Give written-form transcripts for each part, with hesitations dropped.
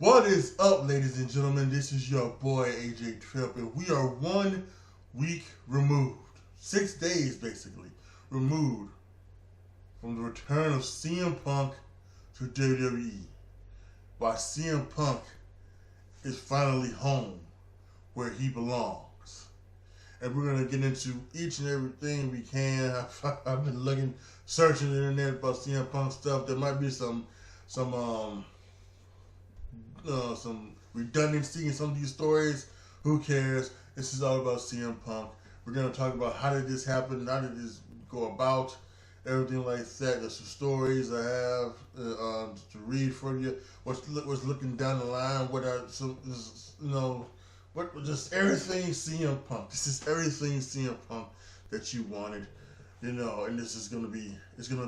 What is up, ladies and gentlemen? This is your boy AJTRIP, and we are 1 week removed, 6 days basically, removed from the return of CM Punk to WWE. While CM Punk is finally home where he belongs. And we're going to get into each and everything we can. I've been searching the internet about CM Punk stuff. There might be some redundancy in some of these stories. Who cares? This is all about CM Punk. We're going to talk about how did this happen, how did this go about, everything like that. There's some stories I have to read for you. What's looking down the line? What are some, just everything CM Punk. This is everything CM Punk that you wanted, and this is gonna be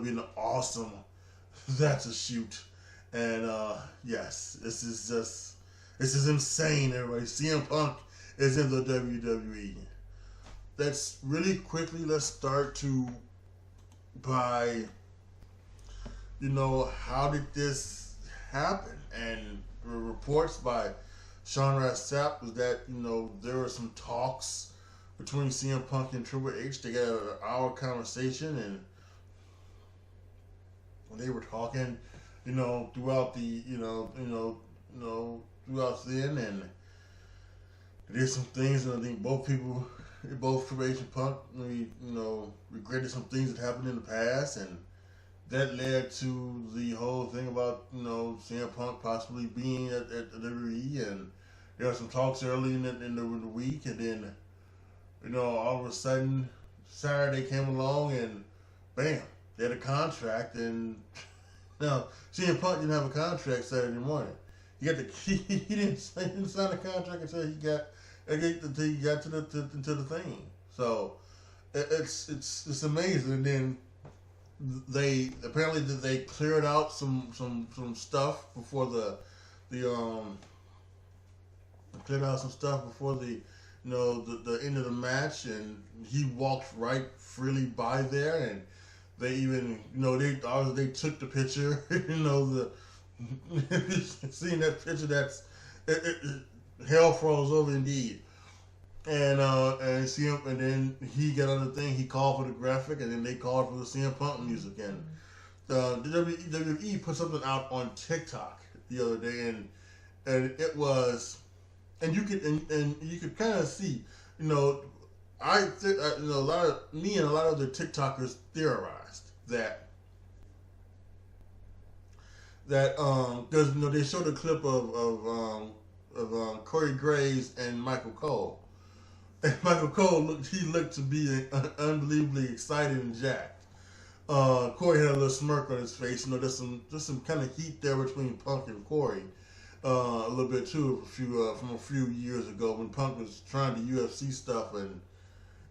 an awesome. That's a shoot. And yes, this is insane, everybody. CM Punk is in the WWE. Let's really quickly, let's start by, how did this happen? And reports by Sean Sapp was that, there were some talks between CM Punk and Triple H. They got an hour conversation, and when they were talking, throughout the, throughout then, and did some things, and I think both Triple H and Punk, regretted some things that happened in the past, and that led to the whole thing about, CM Punk possibly being at WWE, and there were some talks early in the week, and then, all of a sudden, Saturday came along, and bam, they had a contract, and now, CM Punk didn't have a contract Saturday morning. He didn't sign a contract until he got to the thing. So it's amazing. And then they cleared out some stuff before the end of the match, and he walked right freely by there, and they even, they took the picture, seeing that picture, hell froze over indeed. And CM, and then he got on the thing, he called for the graphic, and then they called for the CM Punk music. And the WWE put something out on TikTok the other day, and it was, and you could kind of see, a lot of the TikTokers theorized that because they showed a clip of Corey Graves and Michael Cole, and Michael Cole looked to be unbelievably excited and jacked. Corey had a little smirk on his face. There's some kind of heat there between Punk and Corey, a little bit too, from a few years ago when Punk was trying the UFC stuff,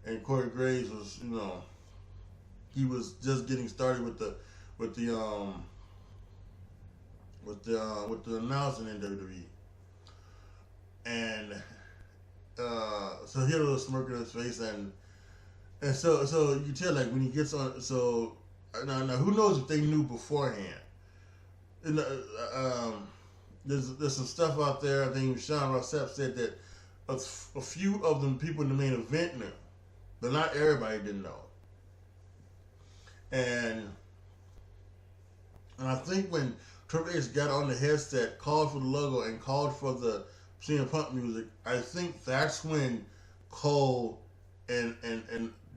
and Corey Graves was, he was just getting started with the announcing in WWE, and so he had a little smirk on his face, and so you tell, like, when he gets on. So now who knows if they knew beforehand? And there's some stuff out there. I think Sean Sapp said that a few of them people in the main event knew, but not everybody didn't know. And I think when Triple H got on the headset, called for the logo, and called for the CM Punk music, I think that's when Cole and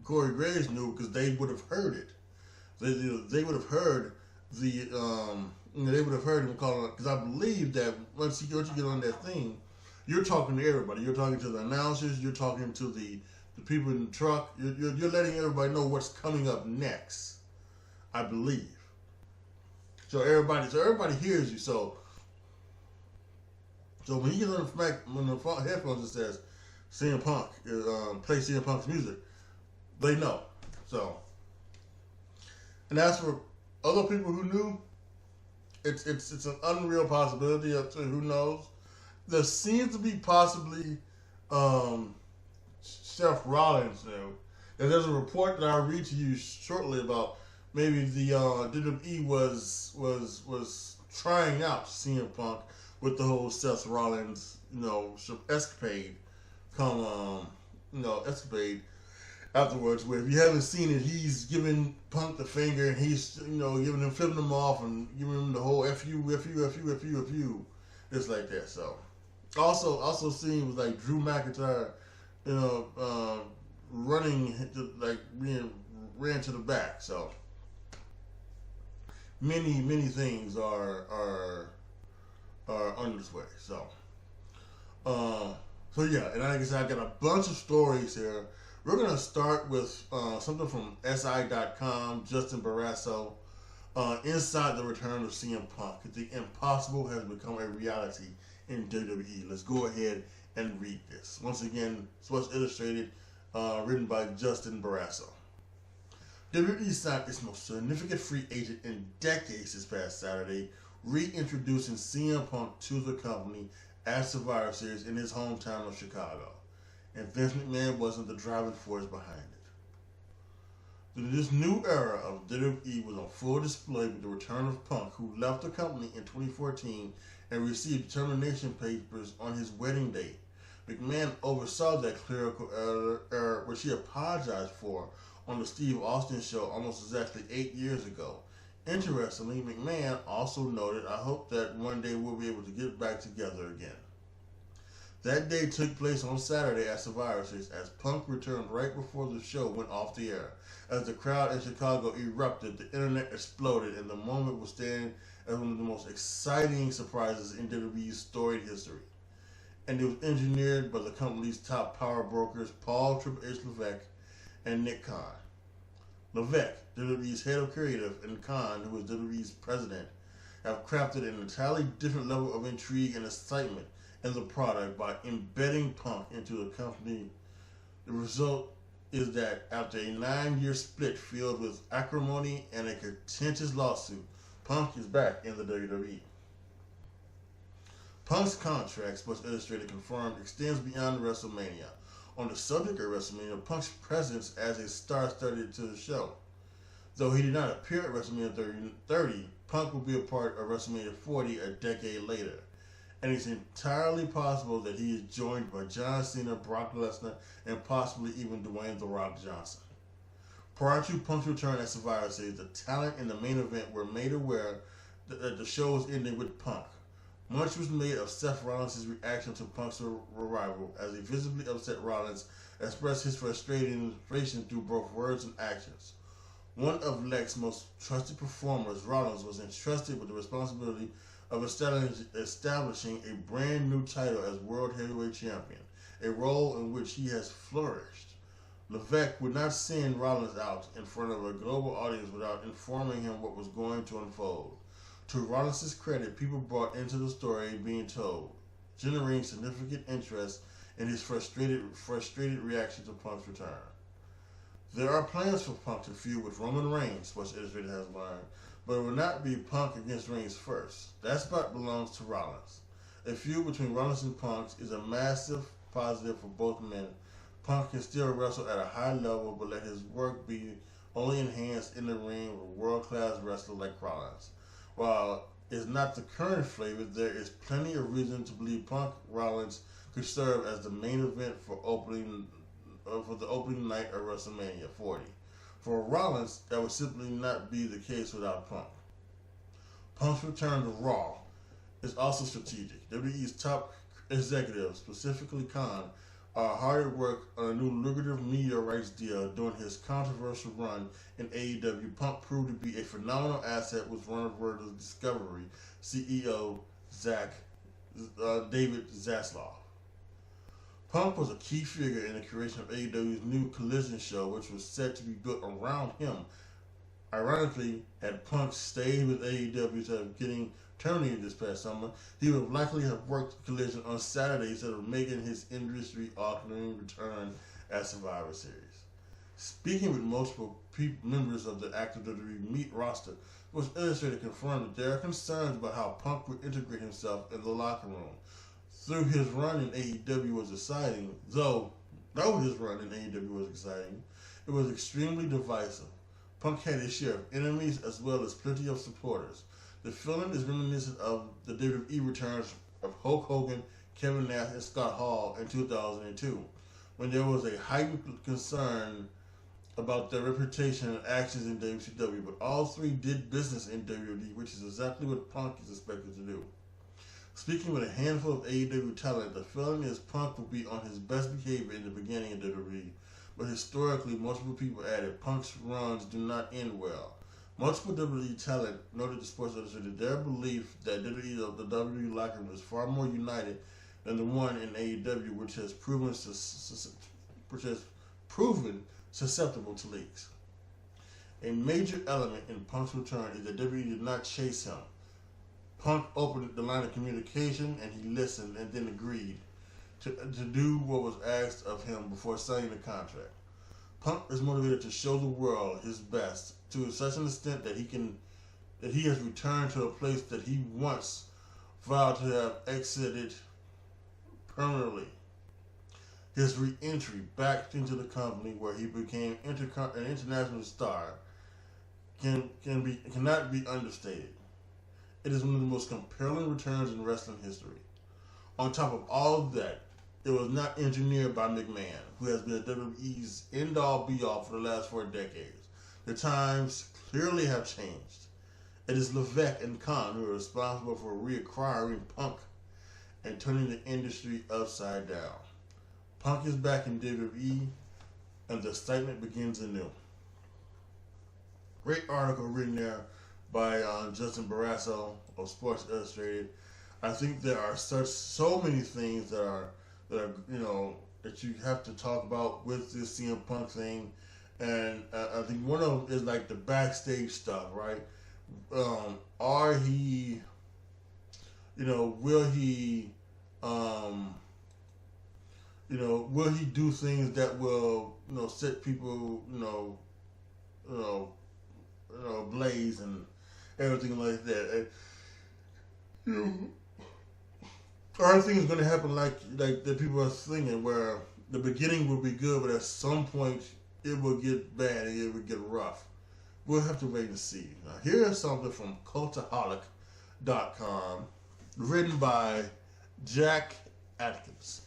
Corey Graves knew, because they would have heard it. They would have heard they would have heard him calling it, because I believe that once you get on that thing, you're talking to everybody. You're talking to the announcers. You're talking to the people in the truck. You're letting everybody know what's coming up next, I believe. So everybody hears you. So when he gets on the headphones, it says CM Punk, play CM Punk's music, they know. So, and as for other people who knew, it's an unreal possibility. Who knows? There seems to be possibly Seth Rollins now. And there's a report that I'll read to you shortly about maybe the WWE was trying out CM Punk with the whole Seth Rollins, escapade escapade afterwards, where if you haven't seen it, he's giving Punk the finger and he's, giving him, flipping him off and giving him the whole F you, just like that. So, also seen was like Drew McIntyre, running, like being ran to the back. So, many things are on this way. So, yeah, and like I said, I got a bunch of stories here. We're going to start with something from SI.com, Justin Barrasso, inside the return of CM Punk. The impossible has become a reality in WWE. Let's go ahead and read this. Once again, Sports Illustrated, written by Justin Barrasso. WWE signed its most significant free agent in decades this past Saturday, reintroducing CM Punk to the company at Survivor Series in his hometown of Chicago. And Vince McMahon wasn't the driving force behind it. This new era of WWE was on full display with the return of Punk, who left the company in 2014 and received termination papers on his wedding day. McMahon oversaw that clerical error, which he apologized for on the Steve Austin show almost exactly 8 years ago. Interestingly, McMahon also noted, "I hope that one day we'll be able to get back together again." That day took place on Saturday at Survivor Series as Punk returned right before the show went off the air. As the crowd in Chicago erupted, the internet exploded, and the moment will stand as one of the most exciting surprises in WWE's storied history. And it was engineered by the company's top power brokers, Paul Triple H Levesque and Nick Khan. Levesque, WWE's head of creative, and Khan, who was WWE's president, have crafted an entirely different level of intrigue and excitement in the product by embedding Punk into the company. The result is that after a 9-year split filled with acrimony and a contentious lawsuit, Punk is back in the WWE. Punk's contract, Sports Illustrated confirmed, extends beyond WrestleMania. On the subject of WrestleMania, Punk's presence as a star started to the show. Though he did not appear at WrestleMania 30, Punk will be a part of WrestleMania 40 a decade later. And it's entirely possible that he is joined by John Cena, Brock Lesnar, and possibly even Dwayne "The Rock" Johnson. Prior to Punk's return at Survivor Series, the talent in the main event were made aware that the show was ending with Punk. Much was made of Seth Rollins' reaction to Punk's arrival, as he visibly upset Rollins expressed his frustration through both words and actions. One of Lex's most trusted performers, Rollins, was entrusted with the responsibility of establishing a brand new title as World Heavyweight Champion, a role in which he has flourished. Levesque would not send Rollins out in front of a global audience without informing him what was going to unfold. To Rollins' credit, people bought into the story being told, generating significant interest in his frustrated reaction to Punk's return. There are plans for Punk to feud with Roman Reigns, Sports Illustrated has learned, but it will not be Punk against Reigns first. That spot belongs to Rollins. A feud between Rollins and Punk is a massive positive for both men. Punk can still wrestle at a high level, but let his work be only enhanced in the ring with a world-class wrestler like Rollins. While it's not the current flavor, there is plenty of reason to believe Punk Rollins could serve as the main event for the opening night of WrestleMania 40. For Rollins, that would simply not be the case without Punk. Punk's return to Raw is also strategic. WWE's top executives, specifically Khan, are hard at work on a new lucrative media rights deal during his controversial run in AEW. Punk proved to be a phenomenal asset with Warner Bros. Discovery CEO David Zaslav. Punk was a key figure in the creation of AEW's new Collision show, which was set to be built around him. Ironically, had Punk stayed with AEW instead of getting terminated this past summer, he would likely have worked Collision on Saturday instead of making his industry-altering return at Survivor Series. Speaking with multiple members of the active WWE meat roster, Sports Illustrated confirmed that there are concerns about how Punk would integrate himself in the locker room. Though his run in AEW was exciting, it was extremely divisive. Punk had his share of enemies as well as plenty of supporters. The feeling is reminiscent of the WWE returns of Hulk Hogan, Kevin Nash, and Scott Hall in 2002, when there was a heightened concern about their reputation and actions in WCW, but all three did business in WWE, which is exactly what Punk is expected to do. Speaking with a handful of AEW talent, the feeling is Punk will be on his best behavior in the beginning of WWE, but historically, multiple people added Punk's runs do not end well. Multiple WWE talent noted to Sports Illustrated their belief that WWE, the WWE locker room is far more united than the one in AEW, which has proven susceptible to leaks. A major element in Punk's return is that WWE did not chase him. Punk opened the line of communication and he listened and then agreed to do what was asked of him before signing the contract. Punk is motivated to show the world his best to such an extent that he has returned to a place that he once vowed to have exited permanently. His re-entry back into the company where he became an international star cannot be understated. It is one of the most compelling returns in wrestling history. On top of all of that, it was not engineered by McMahon, who has been WWE's end-all be-all for the last 4 decades. The times clearly have changed. It is Levesque and Khan who are responsible for reacquiring Punk and turning the industry upside down. Punk is back in WWE, and the excitement begins anew. Great article written there by Justin Barrasso of Sports Illustrated. I think there are so many things that are that you have to talk about with this CM Punk thing, and I think one of them is like the backstage stuff, right? Will he do things that will set people ablaze and everything like that? And, are things going to happen like the people are thinking, where the beginning will be good, but at some point it will get bad and it will get rough? We'll have to wait and see. Now, here is something from Cultaholic.com, written by Jack Atkins.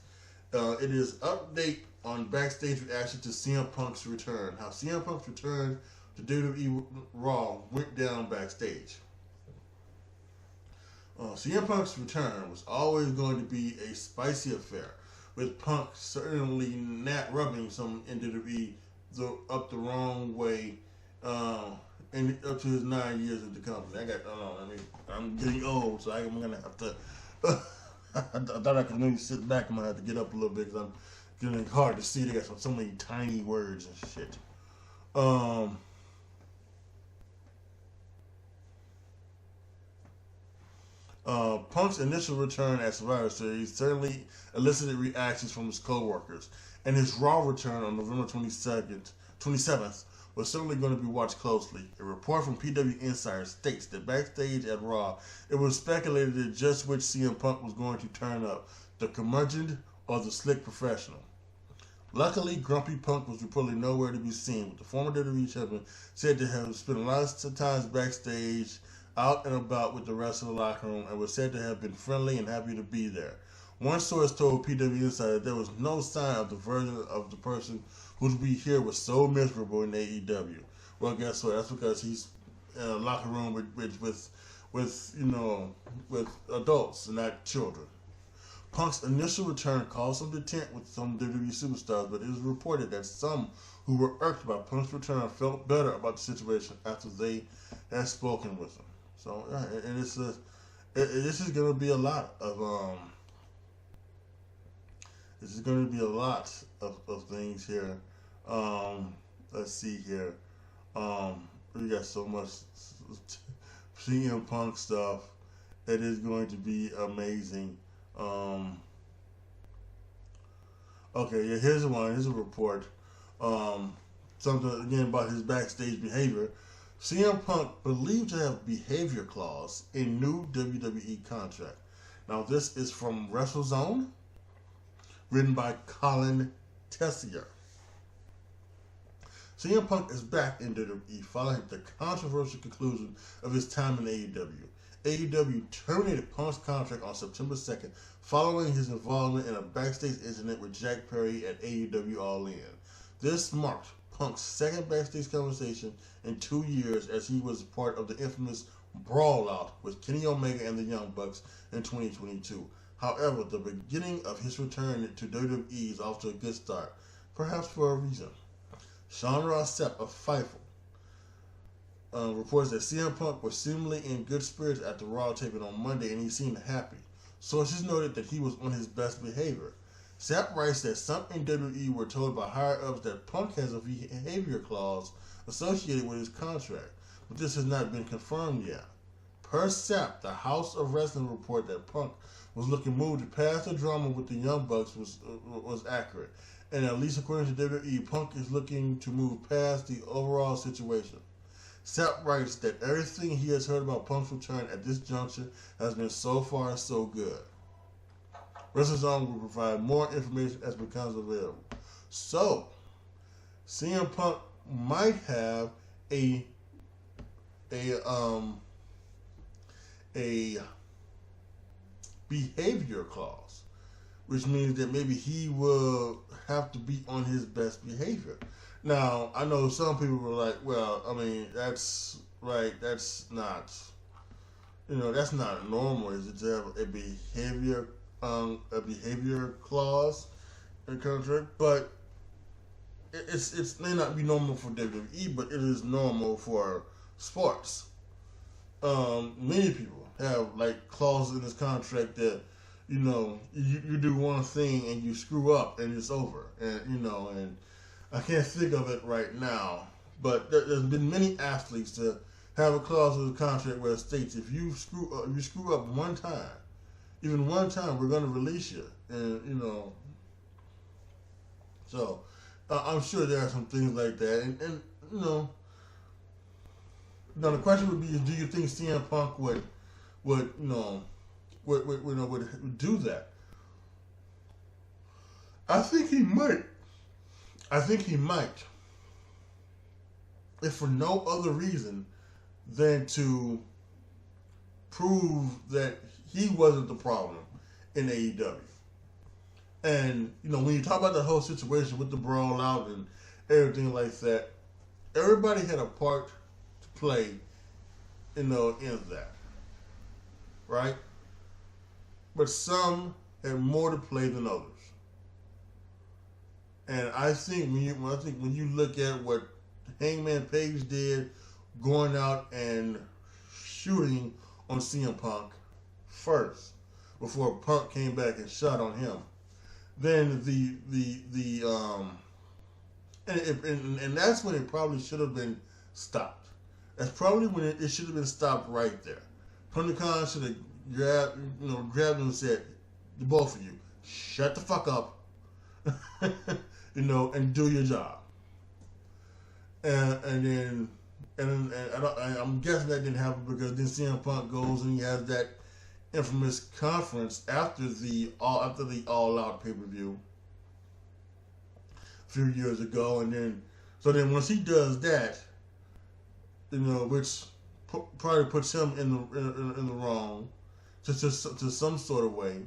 It is update on backstage reaction to CM Punk's return. How CM Punk's return to WWE Raw went down backstage. CM Punk's return was always going to be a spicy affair, with Punk certainly not rubbing some WWE up the wrong way, and up to his 9 years at the company. I'm getting old, so I'm gonna have to. I thought I could maybe sit back. I'm gonna have to get up a little bit because I'm getting hard to see. They got so many tiny words and shit. Punk's initial return at Survivor Series certainly elicited reactions from his co-workers, and his Raw return on November 27th was certainly going to be watched closely. A report from PW Insider states that backstage at Raw, it was speculated that just which CM Punk was going to turn up, the curmudgeon or the slick professional. Luckily, Grumpy Punk was reportedly nowhere to be seen, with the former WWE champion said to have spent lots of times backstage, out and about with the rest of the locker room, and was said to have been friendly and happy to be there. One source told PW Insider that there was no sign of the version of the person whose we hear was so miserable in AEW. Well, guess what? That's because he's in a locker room with adults and not children. Punk's initial return caused some dissent with some WWE superstars, but it was reported that some who were irked by Punk's return felt better about the situation after they had spoken with him. So, and this is going to be a lot of things here. Let's see here. We got so much CM Punk stuff. It is going to be amazing. Okay, yeah, here's one. Here's a report. Something again about his backstage behavior. CM Punk believed to have behavior clause in new WWE contract. Now this is from WrestleZone, written by Colin Tessier. CM Punk is back in WWE following the controversial conclusion of his time in AEW. AEW terminated Punk's contract on September 2nd following his involvement in a backstage incident with Jack Perry at AEW All In. This marked Punk's second backstage conversation in 2 years, as he was part of the infamous brawl out with Kenny Omega and the Young Bucks in 2022. However, the beginning of his return to WWE is off to a good start, perhaps for a reason. Sean Ross Sapp of FIFO reports that CM Punk was seemingly in good spirits at the Raw taping on Monday, and he seemed happy. Sources noted that he was on his best behavior. Sapp writes that some in WWE were told by higher-ups that Punk has a behavior clause associated with his contract, but this has not been confirmed yet. Per Sapp, the House of Wrestling report that Punk was looking moved past the drama with the Young Bucks was accurate, and at least according to WWE, Punk is looking to move past the overall situation. Sapp writes that everything he has heard about Punk's return at this juncture has been so far so good. WrestleZone will provide more information as it becomes available. So, CM Punk might have a behavior clause, which means that maybe he will have to be on his best behavior. Now, I know some people were like, well, I mean, that's right, that's not normal, is it, to have a behavior clause in the contract, but it may not be normal for WWE, but it is normal for sports. Many people have like clauses in this contract that, you do one thing and you screw up and it's over, and I can't think of it right now, but there's been many athletes to have a clause in the contract where it states if you screw up one time, even one time, we're going to release you, and so I'm sure there are some things like that, and now the question would be: do you think CM Punk would do that? I think he might. If for no other reason than to prove that he wasn't the problem in AEW. And, when you talk about the whole situation with the brawl out and everything like that, everybody had a part to play, in that. Right? But some had more to play than others. And I think when you look at what Hangman Page did, going out and shooting on CM Punk first, before Punk came back and shot on him, then and that's when it probably should have been stopped. That's probably when it should have been stopped right there. Tony Khan should have grabbed him and said, the both of you, shut the fuck up. And do your job. And I'm guessing that didn't happen because then CM Punk goes and he has that infamous conference after the All Out pay-per-view a few years ago, and then once he does that, which probably puts him in the wrong to some sort of way.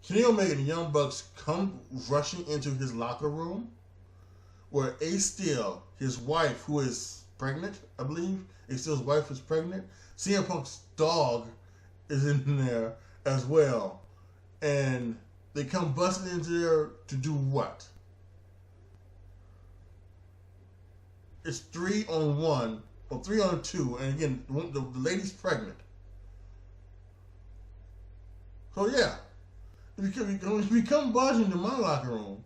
Kenny Omega and the Young Bucks come rushing into his locker room, where Ace Steel, his wife, who is pregnant, I believe, Ace Steel's wife is pregnant. CM Punk's dog is in there as well, and they come busting into there to do what? It's 3-on-1 or 3-on-2, and again, the lady's pregnant. So yeah. If you come barging into my locker room,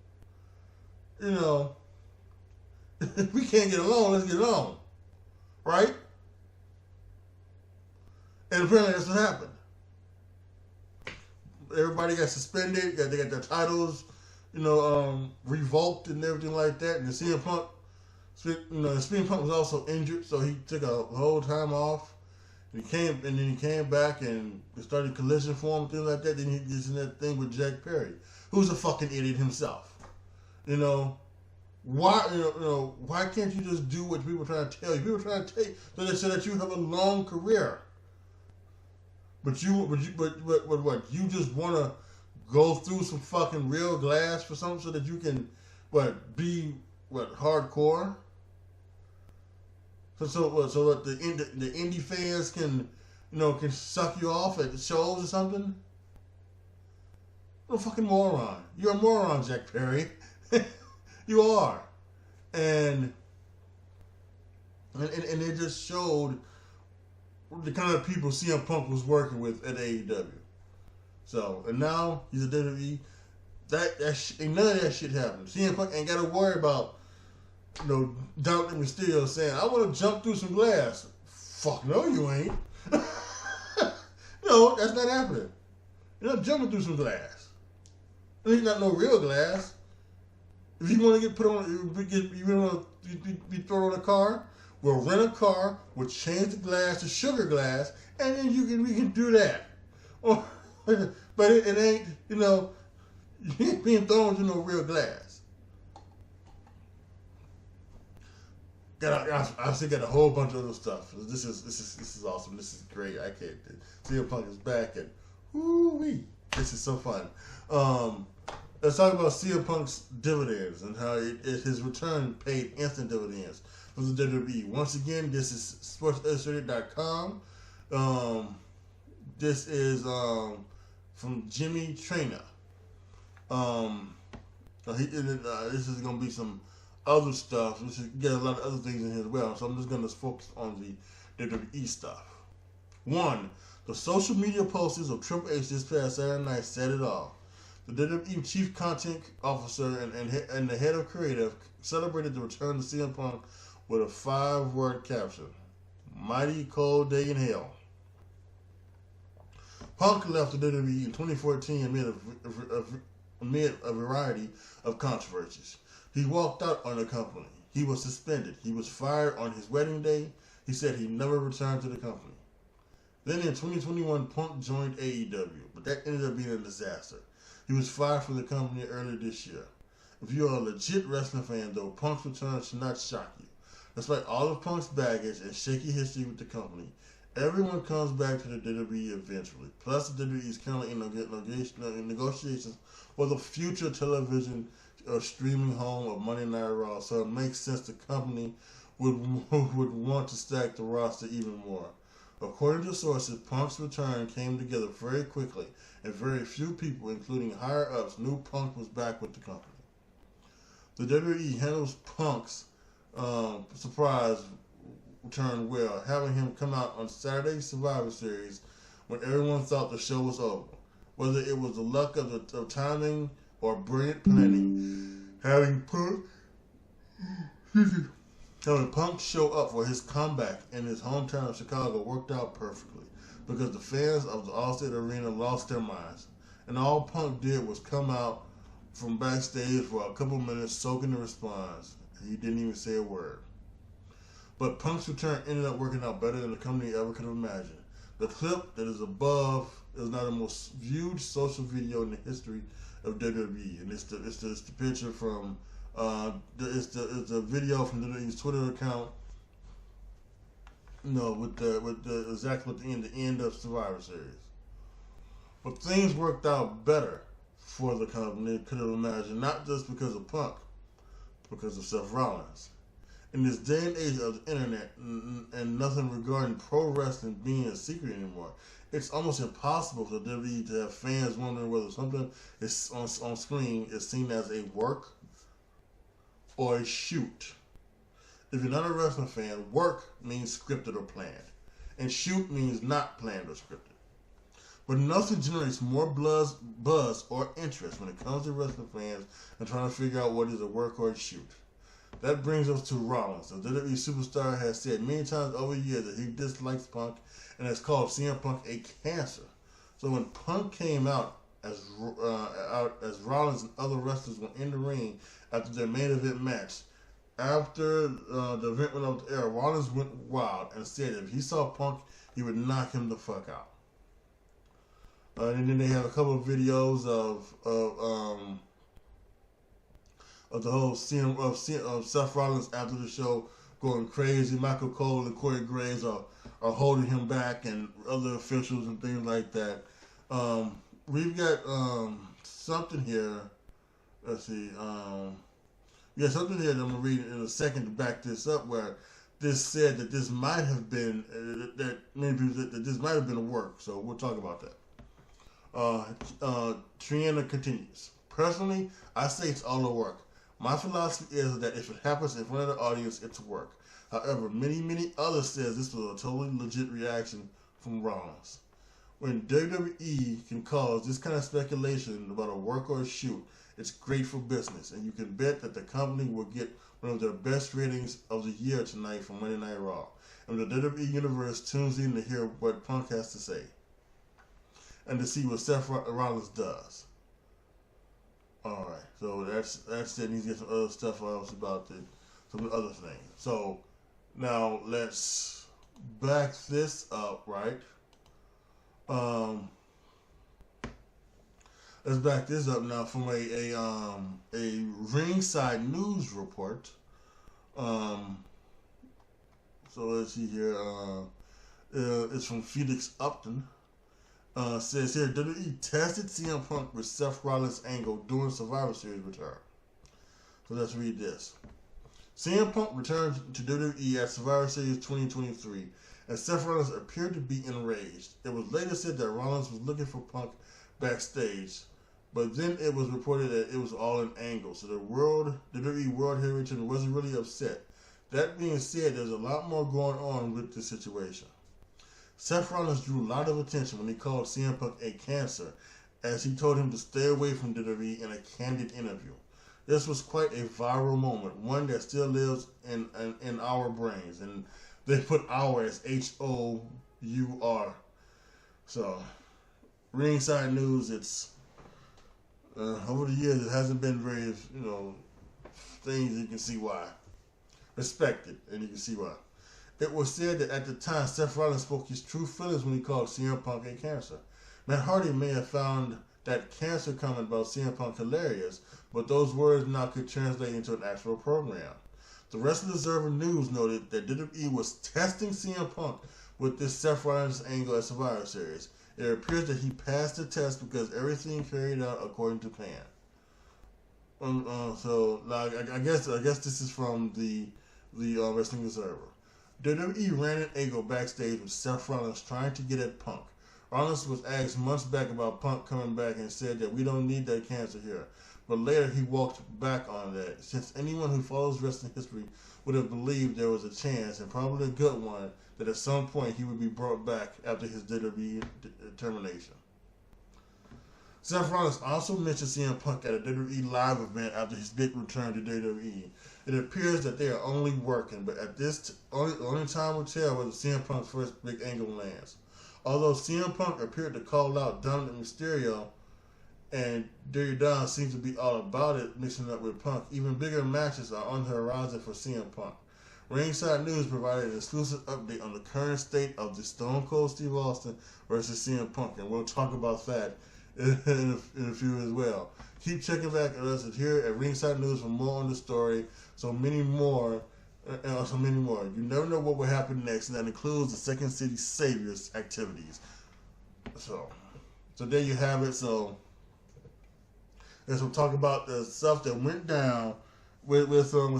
if we can't get along, let's get along. Right? And apparently that's what happened. Everybody got suspended, they got their titles, revoked and everything like that. And the CM Punk, CM Punk was also injured, so he took a whole time off. And he came back and started Collision for him, things like that. Then he gets in that thing with Jack Perry, who's a fucking idiot himself. Why can't you just do what people are trying to tell you? People are trying to tell you so that you have a long career. But what? You just want to go through some fucking real glass for something so that you can be hardcore. So that the indie fans can can suck you off at the shows or something. What a fucking moron! You're a moron, Jack Perry. You are, and it just showed the kind of people CM Punk was working with at AEW. So, and now he's a WWE. Ain't none of that shit happened. CM Punk ain't got to worry about Dominic Mysterio saying, "I want to jump through some glass." Fuck no, you ain't. No, that's not happening. You're not jumping through some glass. It's not no real glass. If you want to get put on, you want to be thrown on a car, we'll rent a car, we'll change the glass to sugar glass, and then we can do that. But it ain't, you ain't being thrown to no real glass. I still got a whole bunch of other stuff. This is awesome. This is great. I can't. CM Punk is back, and woo-wee, this is so fun. Let's talk about CM Punk's dividends and how his return paid instant dividends for the WWE. Once again, this is SportsIllustrated.com. This is from Jimmy Traina. This is going to be some other stuff. We should get a lot of other things in here as well. So I'm just going to focus on the WWE stuff. 1. The social media postings of Triple H this past Saturday night said it all. The WWE Chief Content Officer and the Head of Creative celebrated the return of CM Punk with a 5-word caption: "Mighty cold day in hell." Punk left the WWE in 2014 amid a variety of controversies. He walked out on the company. He was suspended. He was fired on his wedding day. He said he never returned to the company. Then in 2021, Punk joined AEW, but that ended up being a disaster. He was fired from the company earlier this year. If you are a legit wrestling fan, though, Punk's return should not shock you. Despite all of Punk's baggage and shaky history with the company, everyone comes back to the WWE eventually. Plus, the WWE is currently in negotiations for the future television or streaming home of Monday Night Raw, so it makes sense the company would want to stack the roster even more. According to sources, Punk's return came together very quickly, and very few people, including higher-ups, knew Punk was back with the company. The WWE handles Punk's surprise return well, having him come out on Saturday's Survivor Series when everyone thought the show was over. Whether it was the luck of timing or brilliant planning, having Punk show up for his comeback in his hometown of Chicago worked out perfectly, because the fans of the Allstate Arena lost their minds, and all Punk did was come out from backstage for a couple minutes soaking the response. He didn't even say a word. But Punk's return ended up working out better than the company ever could have imagined. The clip that is above is now the most viewed social video in the history of WWE, and it's the picture from it's the video from WWE's Twitter account. With the end of Survivor Series. But things worked out better for the company than could have imagined, not just because of Punk, because of Seth Rollins. In this day and age of the internet and nothing regarding pro wrestling being a secret anymore, it's almost impossible for WWE to have fans wondering whether something is on screen is seen as a work or a shoot. If you're not a wrestling fan, work means scripted or planned, and shoot means not planned or scripted. But nothing generates more buzz or interest when it comes to wrestling fans and trying to figure out what is a work or a shoot. That brings us to Rollins. The WWE superstar has said many times over the years that he dislikes Punk and has called CM Punk a cancer. So when Punk came out as Rollins and other wrestlers were in the ring after their main event match, after the event went off the air, Rollins went wild and said if he saw Punk, he would knock him the fuck out. And then they have a couple of videos of the whole scene of Seth Rollins after the show going crazy. Michael Cole and Corey Graves are holding him back, and other officials and things like that. We've got something here. Let's see. Yeah, something here that I'm gonna read in a second to back this up, where this said that this might have been that this might have been a work. So we'll talk about that. Triana continues. Personally, I say it's all a work. My philosophy is that if it happens in front of the audience, it's a work. However, many others says this was a totally legit reaction from Rollins. When WWE can cause this kind of speculation about a work or a shoot, it's great for business, and you can bet that the company will get one of their best ratings of the year tonight from Monday Night Raw. And the WWE Universe tunes in to hear what Punk has to say, and to see what Seth Rollins does. Alright, so that's it. He's getting some other stuff else about some other things. So, now let's back this up, right? Let's back this up now from a ringside news report. So let's see here. It's from Felix Upton. Says here, WWE tested CM Punk with Seth Rollins' angle during Survivor Series return. So let's read this. CM Punk returned to WWE at Survivor Series 2023, and Seth Rollins appeared to be enraged. It was later said that Rollins was looking for Punk backstage, but then it was reported that it was all an angle, so the WWE World Heavyweight Champion wasn't really upset. That being said, there's a lot more going on with this situation. Seth Rollins drew a lot of attention when he called CM Punk a cancer, as he told him to stay away from WWE in a candid interview. This was quite a viral moment, one that still lives in our brains, and they put "our" as H-O-U-R. So, ringside news, it's over the years it hasn't been very, things you can see why. Respected, and you can see why. It was said that at the time, Seth Rollins spoke his true feelings when he called CM Punk a cancer. Matt Hardy may have found that cancer comment about CM Punk hilarious, but those words now could translate into an actual program. The Wrestling Observer News noted that WWE was testing CM Punk with this Seth Rollins angle at Survivor Series. It appears that he passed the test because everything carried out according to plan. So, I guess this is from the Wrestling Observer. WWE ran an angle backstage with Seth Rollins trying to get at Punk. Rollins was asked months back about Punk coming back and said that we don't need that cancer here. But later he walked back on that, since anyone who follows wrestling history would have believed there was a chance, and probably a good one, that at some point he would be brought back after his WWE termination. Seth Rollins also mentioned CM Punk at a WWE live event after his big return to WWE. It appears that they are only working, but at this only time will tell whether CM Punk's first big angle lands. Although CM Punk appeared to call out Dominic Mysterio, and Dirty Don seems to be all about it, mixing up with Punk, even bigger matches are on the horizon for CM Punk. Ringside News provided an exclusive update on the current state of the Stone Cold Steve Austin versus CM Punk, and we'll talk about that in a few as well. Keep checking back at us here at Ringside News for more on the story. So many more. You never know what will happen next, and that includes the Second City Saviors activities. So there you have it. So let's talk about the stuff that went down with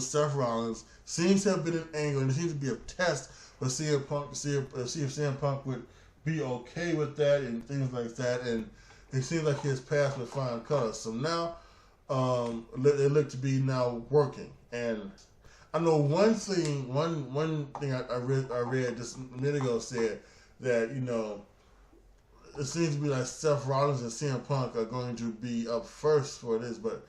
Seth Rollins. Seems to have been an angle, and it seems to be a test for CM Punk to see if CM Punk would be okay with that and things like that. And it seems like his path with flying colors. So now they look to be now working. And I know one thing I read just a minute ago said that, it seems to be like Seth Rollins and CM Punk are going to be up first for this, but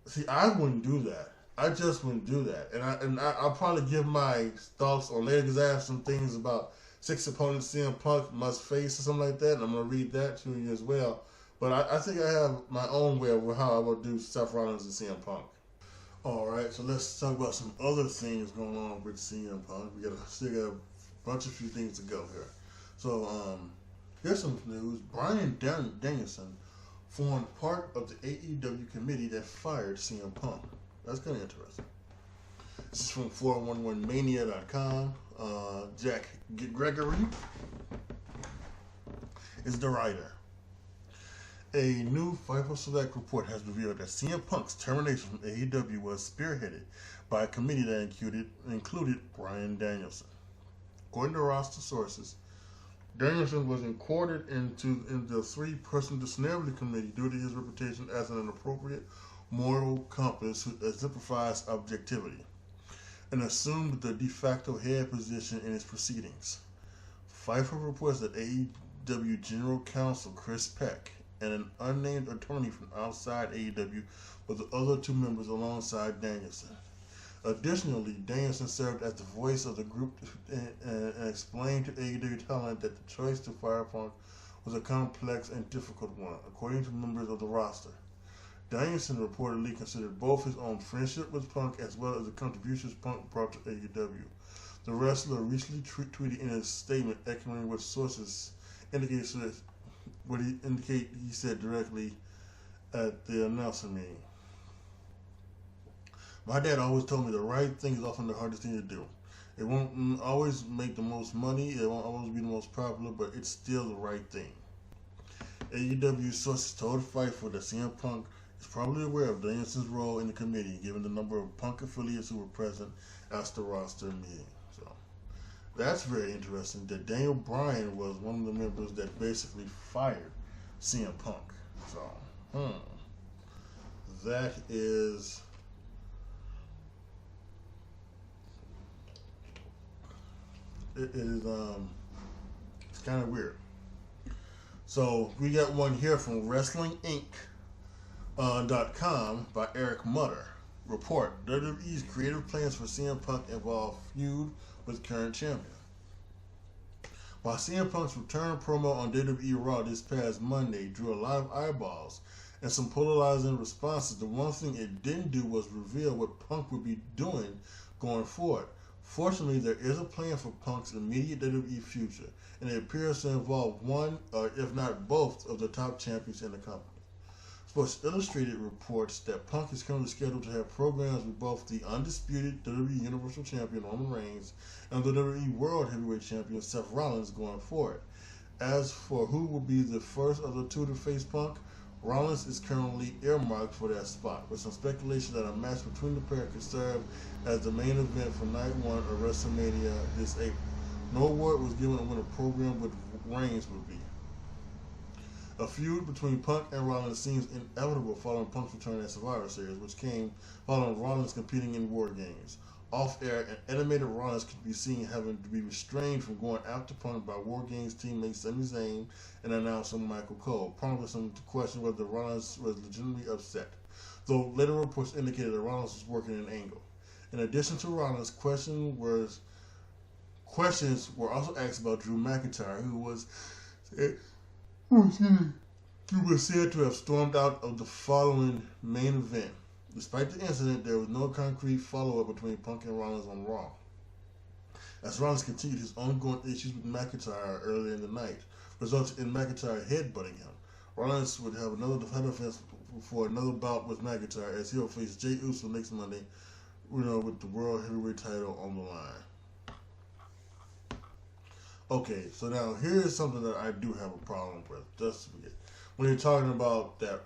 see, I wouldn't do that. I just wouldn't do that. And I'll probably give my thoughts on later because I have some things about 6 opponents CM Punk must face or something like that, and I'm going to read that to you as well. But I think I have my own way of how I will do Seth Rollins and CM Punk. Alright, so let's talk about some other things going on with CM Punk. We still got a few things to go here. So, here's some news. Bryan Danielson formed part of the AEW committee that fired CM Punk. That's kind of interesting. This is from 411mania.com. Jack Gregory is the writer. A new FIFA Select report has revealed that CM Punk's termination from AEW was spearheaded by a committee that included Bryan Danielson. According to roster sources, Danielson was incorporated into the three-person disciplinary committee due to his reputation as an appropriate moral compass who exemplifies objectivity, and assumed the de facto head position in his proceedings. FIFA reports that AEW General Counsel Chris Peck and an unnamed attorney from outside AEW were the other two members alongside Danielson. Additionally, Danielson served as the voice of the group and explained to AEW talent that the choice to fire Punk was a complex and difficult one, according to members of the roster. Danielson reportedly considered both his own friendship with Punk as well as the contributions Punk brought to AEW. The wrestler recently tweeted in his statement echoing what sources indicate he said directly at the announcement meeting. My dad always told me the right thing is often the hardest thing to do. It won't always make the most money, it won't always be the most popular, but it's still the right thing. AEW sources told FIFA that CM Punk is probably aware of Danielson's role in the committee, given the number of Punk affiliates who were present at the roster meeting. So that's very interesting that Daniel Bryan was one of the members that basically fired CM Punk. So, that is... It is it's kind of weird. So we got one here from WrestlingInc.com by Eric Mutter. Report: WWE's creative plans for CM Punk involve feud with current champion. While CM Punk's return promo on WWE Raw this past Monday drew a lot of eyeballs and some polarizing responses, the one thing it didn't do was reveal what Punk would be doing going forward. Fortunately, there is a plan for Punk's immediate WWE future, and it appears to involve one, or if not both, of the top champions in the company. Sports Illustrated reports that Punk is currently scheduled to have programs with both the undisputed WWE Universal Champion Roman Reigns and the WWE World Heavyweight Champion Seth Rollins going forward. As for who will be the first of the two to face Punk, Rollins is currently earmarked for that spot, with some speculation that a match between the pair could serve as the main event for Night 1 of WrestleMania this April. No word was given on when a program with Reigns would be. A feud between Punk and Rollins seems inevitable following Punk's return at Survivor Series, which came following Rollins competing in War Games. Off-air, an animated Rollins could be seen having to be restrained from going after Punk by War Games teammate Sami Zayn and announcer Michael Cole, prompting him to question whether Rollins was legitimately upset, though later reports indicated that Rollins was working an angle. In addition to Rollins, questions were also asked about Drew McIntyre, who was said to have stormed out of the following main event. Despite the incident, there was no concrete follow-up between Punk and Rollins on Raw, as Rollins continued his ongoing issues with McIntyre earlier in the night, resulting in McIntyre headbutting him. Rollins would have another title defense for another bout with McIntyre, as he'll face Jey Uso next Monday, with the World Heavyweight title on the line. Okay, so now here's something that I do have a problem with. Just when you're talking about that,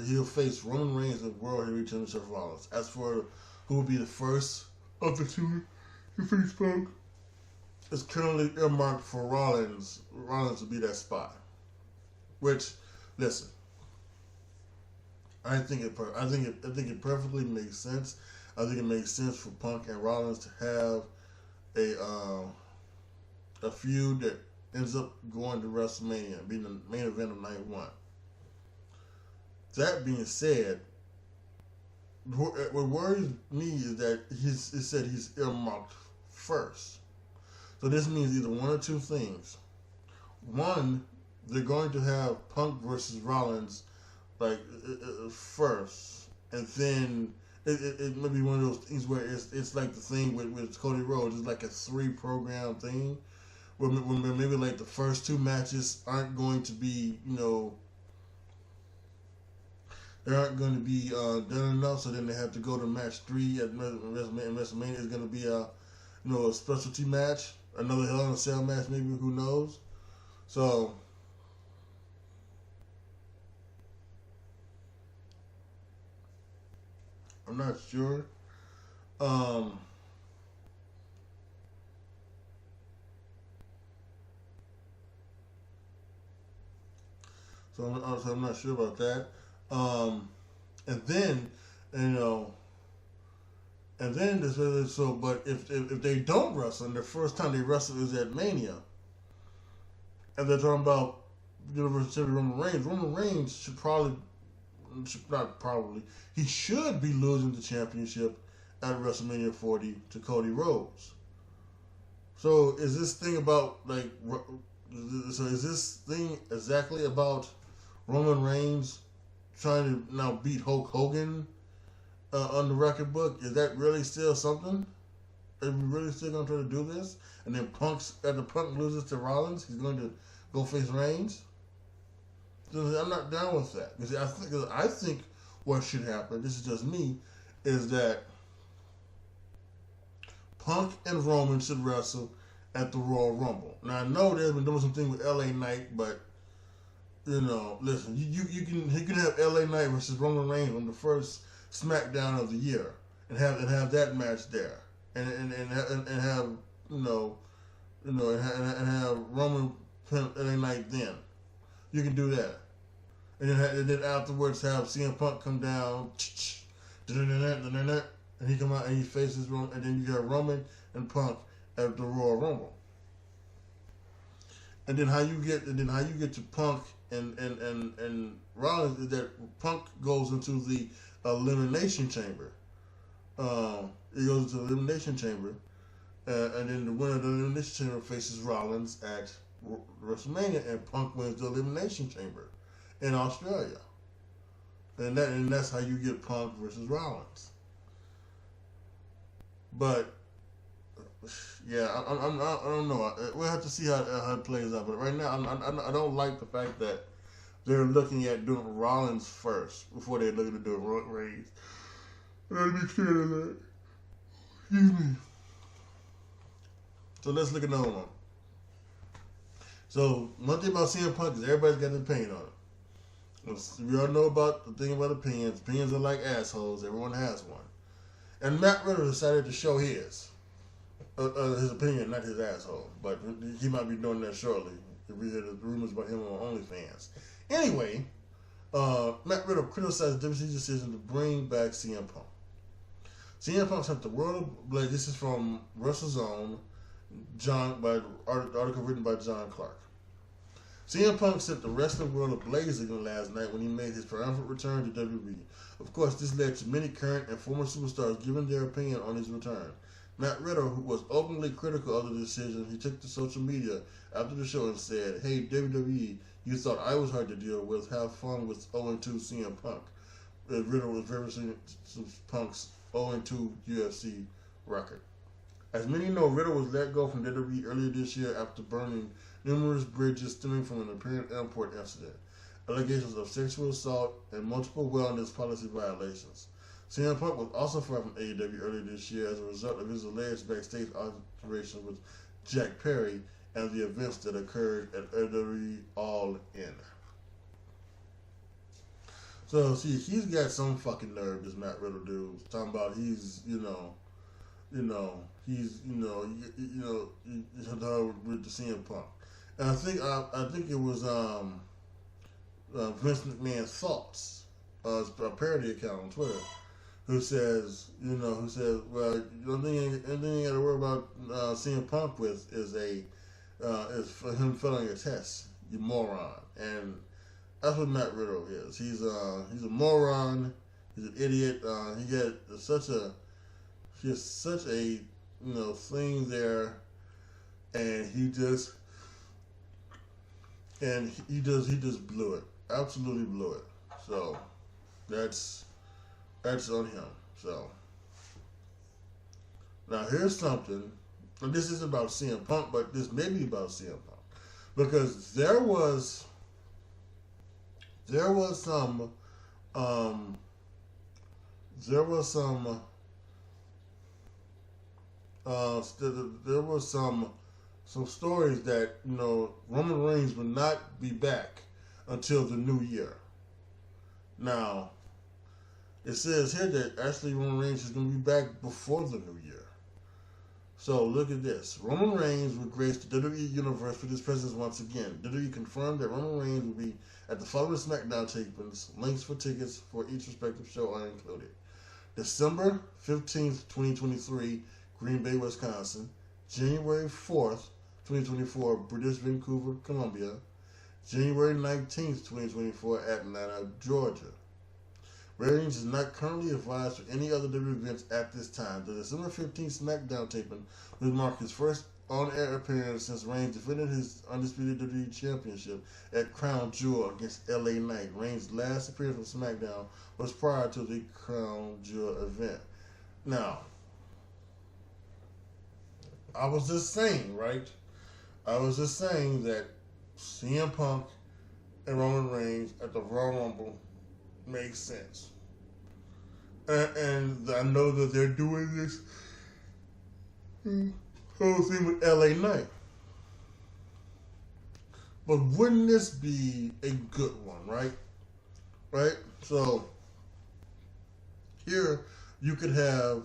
he'll face Roman Reigns and World Heavyweight Champion Seth Rollins. As for who will be the first of the two to face Punk, it's currently earmarked for Rollins to be that spot. Which, listen, I think it perfectly makes sense. I think it makes sense for Punk and Rollins to have a feud that ends up going to WrestleMania, being the main event of Night 1. That being said, what worries me is that it said he's earmarked first. So this means either one or two things. One, they're going to have Punk versus Rollins first, and then it may be one of those things where it's like the thing with Cody Rhodes. It's like a 3-program thing where maybe like the first two matches aren't going to be they aren't going to be done enough. So then they have to go to match 3 at WrestleMania. And WrestleMania is going to be a specialty match, another Hell in a Cell match, maybe, who knows? So I'm not sure. So I'm not sure about that. And then, this, so, but if they don't wrestle, and the first time they wrestle is at Mania, and they're talking about Universal Champion Roman Reigns he should be losing the championship at WrestleMania 40 to Cody Rhodes. So is this thing about is this thing exactly about Roman Reigns trying to now beat Hulk Hogan on the record book? Is that really still something? Are we really still going to try to do this? And then after Punk loses to Rollins, he's going to go face Reigns? I'm not down with that. Because I think what should happen, this is just me, is that Punk and Roman should wrestle at the Royal Rumble. Now, I know they've been doing something with LA Knight, but listen, you can have LA Knight versus Roman Reigns on the first SmackDown of the year, and have that match there, and have and have Roman pimp LA Knight then. You can do that, and then afterwards have CM Punk come down, and he come out and he faces Roman, and then you have Roman and Punk at the Royal Rumble. And then how you get to Punk and Rollins is that Punk goes into the elimination chamber. He goes into the elimination chamber, and then the winner of the elimination chamber faces Rollins at WrestleMania, and Punk wins the elimination chamber in Australia. And that's how you get Punk versus Rollins. But yeah, I don't know. We'll have to see how it plays out. But right now, I don't like the fact that they're looking at doing Rollins first before they're looking to do Reigns. Let me clear that. Excuse me. So let's look at another one. So one thing about CM Punk is everybody's got an opinion on it. We all know about the thing about opinions. Opinions are like assholes. Everyone has one. And Matt Riddle decided to show his opinion, not his asshole. But he might be doing that shortly. If we hear the rumors about him on OnlyFans. Anyway, Matt Riddle criticized WWE's decision to bring back CM Punk. CM Punk sent the world ablaze. This is from WrestleZone, by article written by John Clark. CM Punk sent the wrestling world ablaze again last night when he made his triumphant return to WWE. Of course, this led to many current and former superstars giving their opinion on his return. Matt Riddle, who was openly critical of the decision, he took to social media after the show and said, "Hey, WWE, you thought I was hard to deal with. Have fun with 0-2 CM Punk." Riddle was referencing Punk's 0-2 UFC record. As many know, Riddle was let go from WWE earlier this year after burning numerous bridges stemming from an apparent airport incident, allegations of sexual assault, and multiple wellness policy violations. CM Punk was also fired from AEW earlier this year as a result of his alleged backstage alterations with Jack Perry and the events that occurred at WWE All In. So, see, he's got some fucking nerve, this Matt Riddle dude. Talking about he's with the CM Punk. And I think it was Vince McMahon's Thoughts, a parody account on Twitter, who says, well, the only thing you got to worry about CM Punk with is for him failing a test, you moron. And that's what Matt Riddle is. He's a moron. He's an idiot. He had such a thing there, and he just blew it. Absolutely blew it. So that's on him. So now here's something, and this isn't about CM Punk, but this may be about CM Punk, because there was some um, there was some there was some stories that Roman Reigns would not be back until the new year. Now, it says here that actually Roman Reigns is going to be back before the new year. So look at this. Roman Reigns will grace the WWE Universe with his presence once again. WWE confirmed that Roman Reigns will be at the following SmackDown tapings. Links for tickets for each respective show are included. December 15th, 2023, Green Bay, Wisconsin. January 4th, 2024, British Vancouver, Columbia. January 19th, 2024, Atlanta, Georgia. Reigns is not currently advised for any other WWE events at this time. The December 15th SmackDown taping will mark his first on-air appearance since Reigns defended his undisputed WWE Championship at Crown Jewel against LA Knight. Reigns' last appearance on SmackDown was prior to the Crown Jewel event. Now, I was just saying, right? I was just saying that CM Punk and Roman Reigns at the Royal Rumble makes sense. And I know that they're doing this whole thing with LA Knight. But wouldn't this be a good one, right? Right? So, here you could have,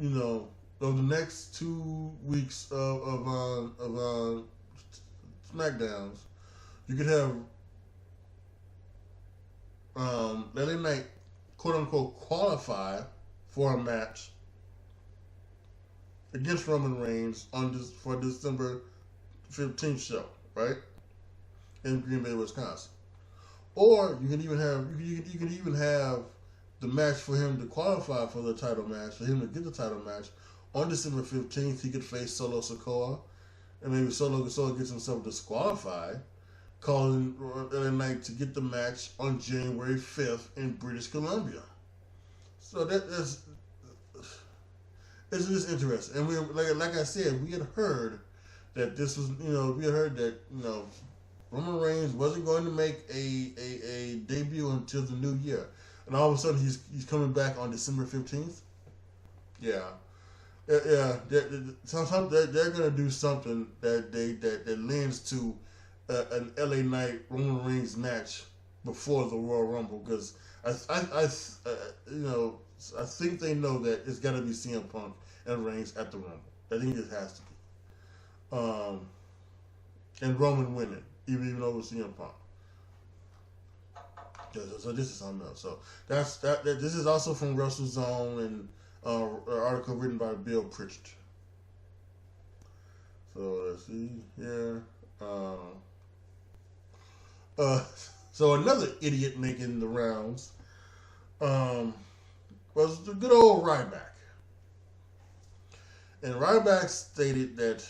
over the next 2 weeks of SmackDowns, you could have LA Knight, quote unquote, qualify for a match against Roman Reigns for December 15th show, right? In Green Bay, Wisconsin. Or you can even have the match for him to qualify for the title match, for him to get the title match on December 15th. He could face Solo Sikoa, and maybe Solo gets himself disqualified, calling LA Knight to get the match on January 5th in British Columbia. So it's just interesting. And we, like I said, we had heard that this was, we had heard that, Roman Reigns wasn't going to make a debut until the new year. And all of a sudden he's coming back on December 15th. Yeah. Yeah. They're going to do something that lends to an LA Knight Roman Reigns match before the Royal Rumble, because I think they know that it's got to be CM Punk and Reigns at the Rumble. I think it has to be. And Roman winning, even though it's CM Punk. So this is something else. So that's that. This is also from WrestleZone and an article written by Bill Pritchard. So let's see here. So another idiot making the rounds was the good old Ryback. And Ryback stated that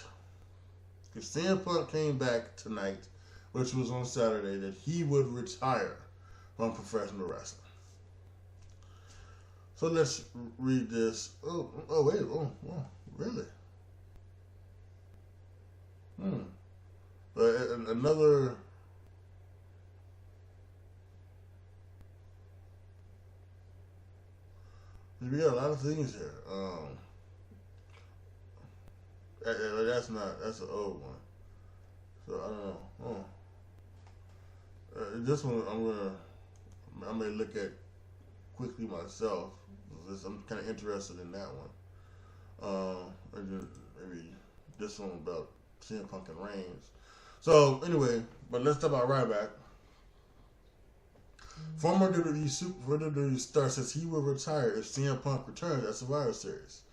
if CM Punk came back tonight, which was on Saturday, that he would retire from professional wrestling. So let's read this. Oh, wait. Oh, really? But another... We got a lot of things here. That's an old one. So I don't know. This one I may look at quickly myself. I'm kind of interested in that one. And then maybe this one about CM Punk and Reigns. So anyway, but let's talk about Ryback. Former WWE star says he will retire if CM Punk returns at Survivor Series.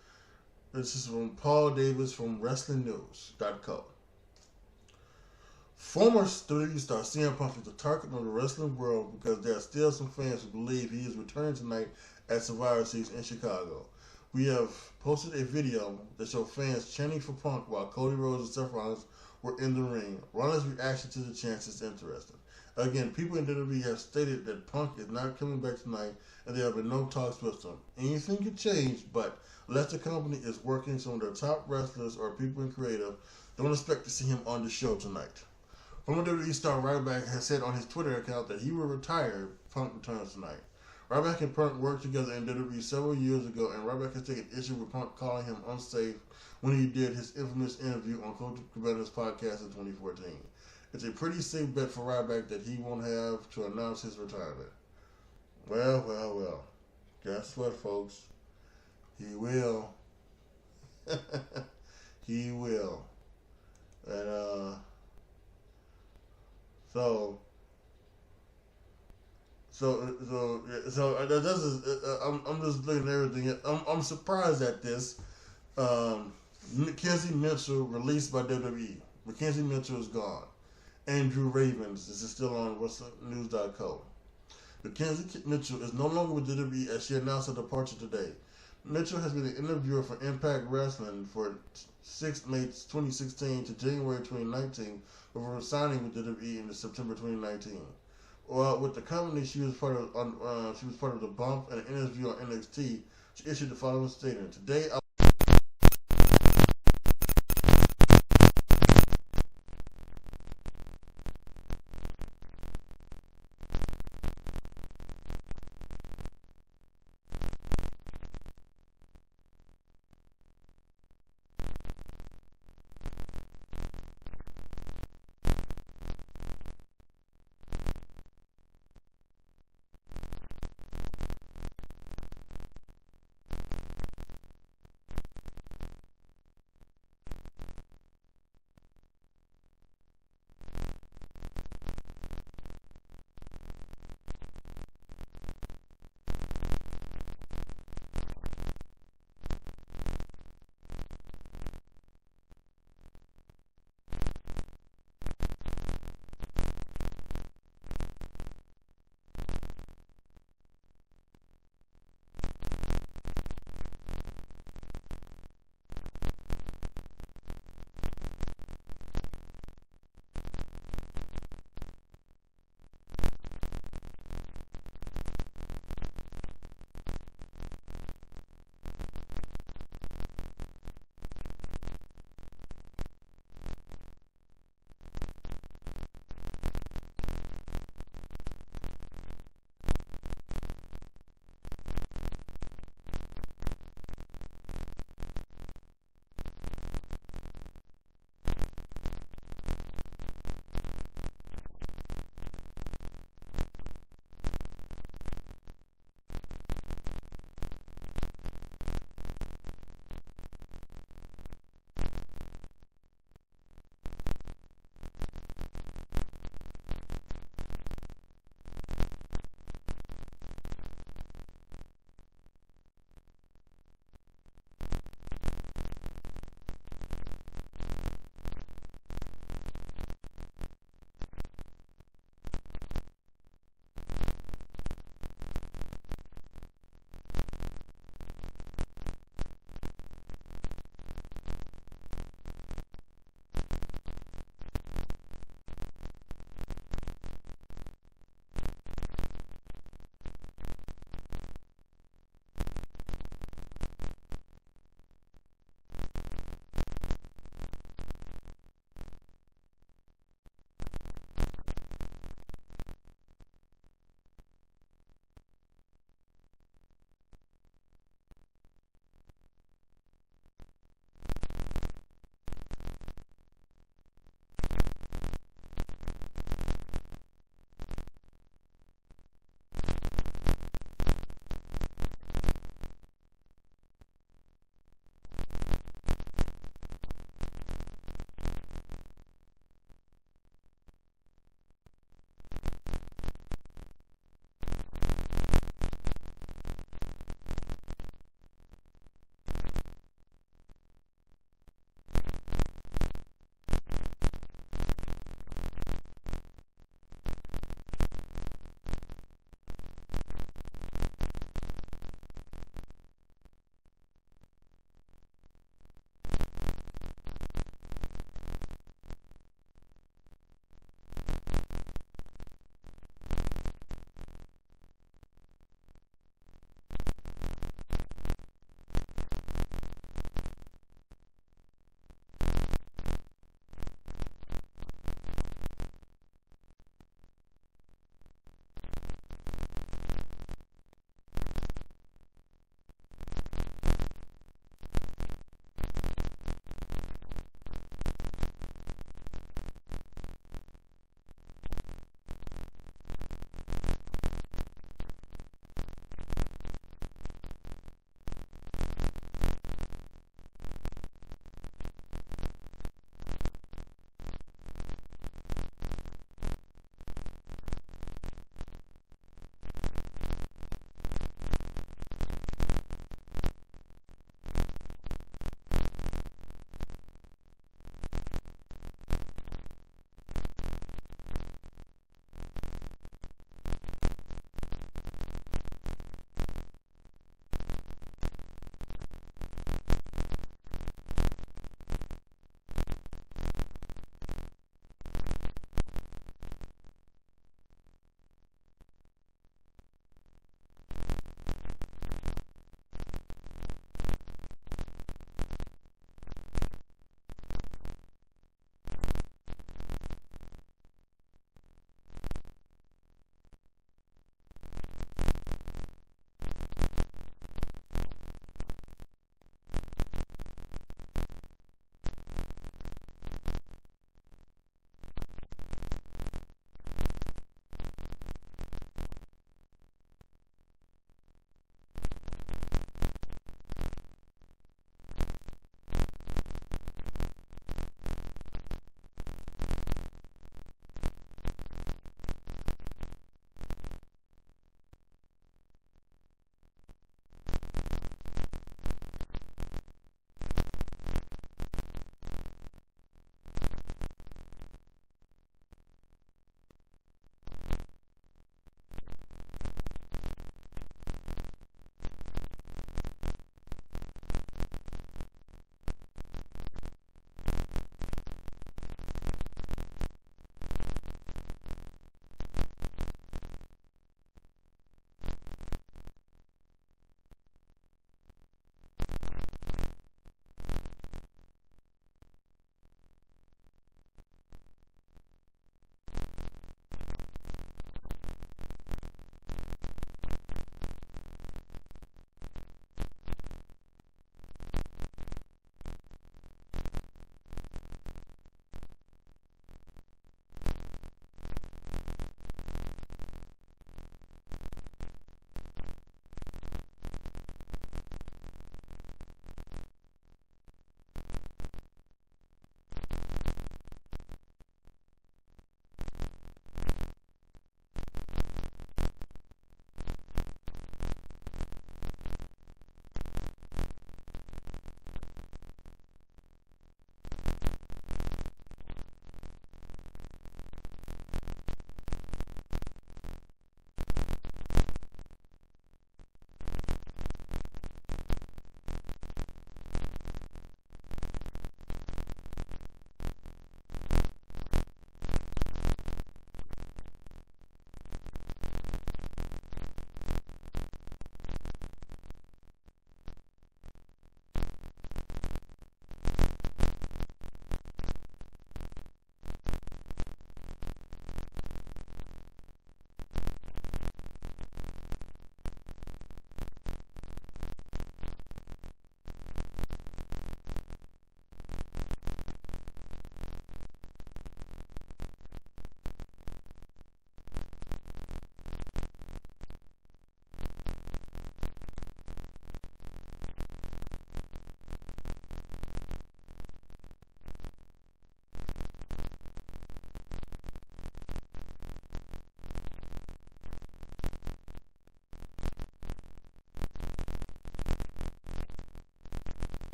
This is from Paul Davis from WrestlingNews.co. Former WWE star CM Punk is the target of the wrestling world because there are still some fans who believe he is returning tonight at Survivor Series in Chicago. We have posted a video that shows fans chanting for Punk while Cody Rhodes and Seth Rollins were in the ring. Rollins' reaction to the chants is interesting. Again, people in WWE have stated that Punk is not coming back tonight, and there have been no talks with him. Anything could change, but unless the company is working some of their top wrestlers or people in creative, don't expect to see him on the show tonight. Former WWE star Ryback has said on his Twitter account that he will retire Punk returns tonight. Ryback and Punk worked together in WWE several years ago, and Ryback has taken issue with Punk calling him unsafe when he did his infamous interview on Coach Cabetta's podcast in 2014. It's a pretty safe bet for Ryback that he won't have to announce his retirement. Well. Guess what, folks? He will. He will. And, So this is. I'm just looking at everything. I'm surprised at this. Mackenzie Mitchell released by WWE. Mackenzie Mitchell is gone. Andrew Ravens. This is still on What'sNews.co. Mackenzie Mitchell is no longer with WWE as she announced her departure today. Mitchell has been an interviewer for Impact Wrestling for May 2016 to January 2019 before signing with WWE in September 2019. Well, with the company, she was part of the Bump and an interview on NXT. She issued the following statement: "Today,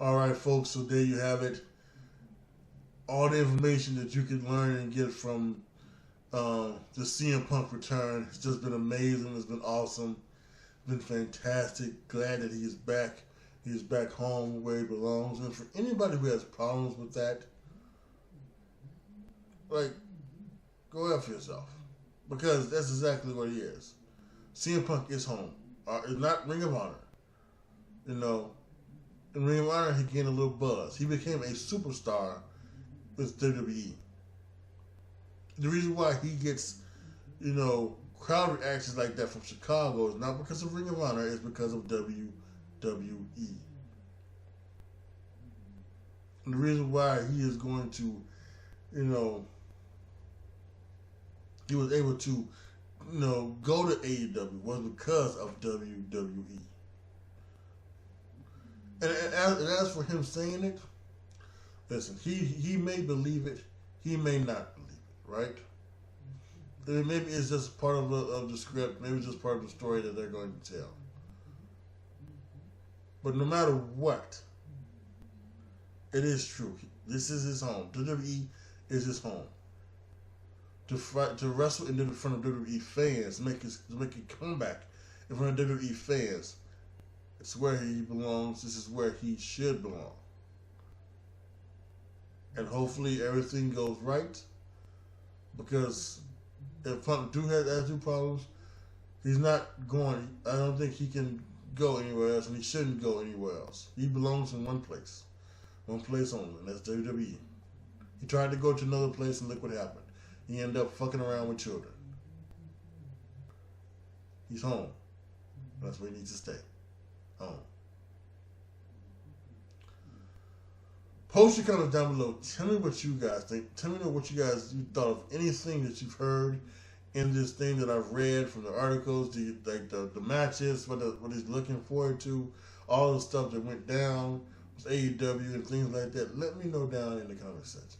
All right, folks. So there you have it. All the information that you can learn and get from the CM Punk return. It's just been amazing. It's been awesome. Been fantastic. Glad that he is back. He's back home where he belongs. And for anybody who has problems with that, like, go after yourself. Because that's exactly what he is. CM Punk is home. It's not Ring of Honor. You know, in Ring of Honor, he gained a little buzz. He became a superstar with WWE. The reason why he gets, you know, crowd reactions like that from Chicago is not because of Ring of Honor, it's because of WWE. And the reason why he is going to, you know, he was able to, you know, go to AEW was because of WWE. And as for him saying it, listen, he may believe it, he may not believe it, right? And maybe it's just part of the script, maybe it's just part of the story that they're going to tell. But no matter what, it is true. This is his home. WWE is his home. To wrestle in front of WWE fans, to make a comeback in front of WWE fans, it's where he belongs. This is where he should belong. And hopefully everything goes right. Because if Punk has problems, he's not going. I don't think he can go anywhere else, and he shouldn't go anywhere else. He belongs in one place only, and that's WWE. He tried to go to another place, and look what happened. He ended up fucking around with children. He's home. That's where he needs to stay. Home. Post your comments down below. Tell me what you guys think. Tell me what you thought of anything that you've heard in this thing that I've read from the articles, the matches, what he's looking forward to, all the stuff that went down with AEW and things like that. Let me know down in the comment section.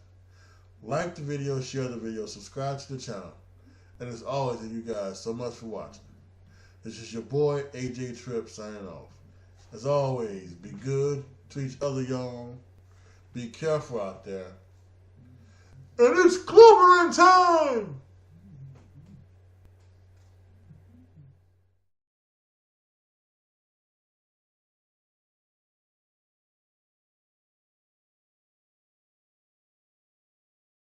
Like the video, share the video, subscribe to the channel. And as always, thank you guys so much for watching. This is your boy, AJTRIP, signing off. As always, be good to each other, y'all. Be careful out there. And it's clobbering time!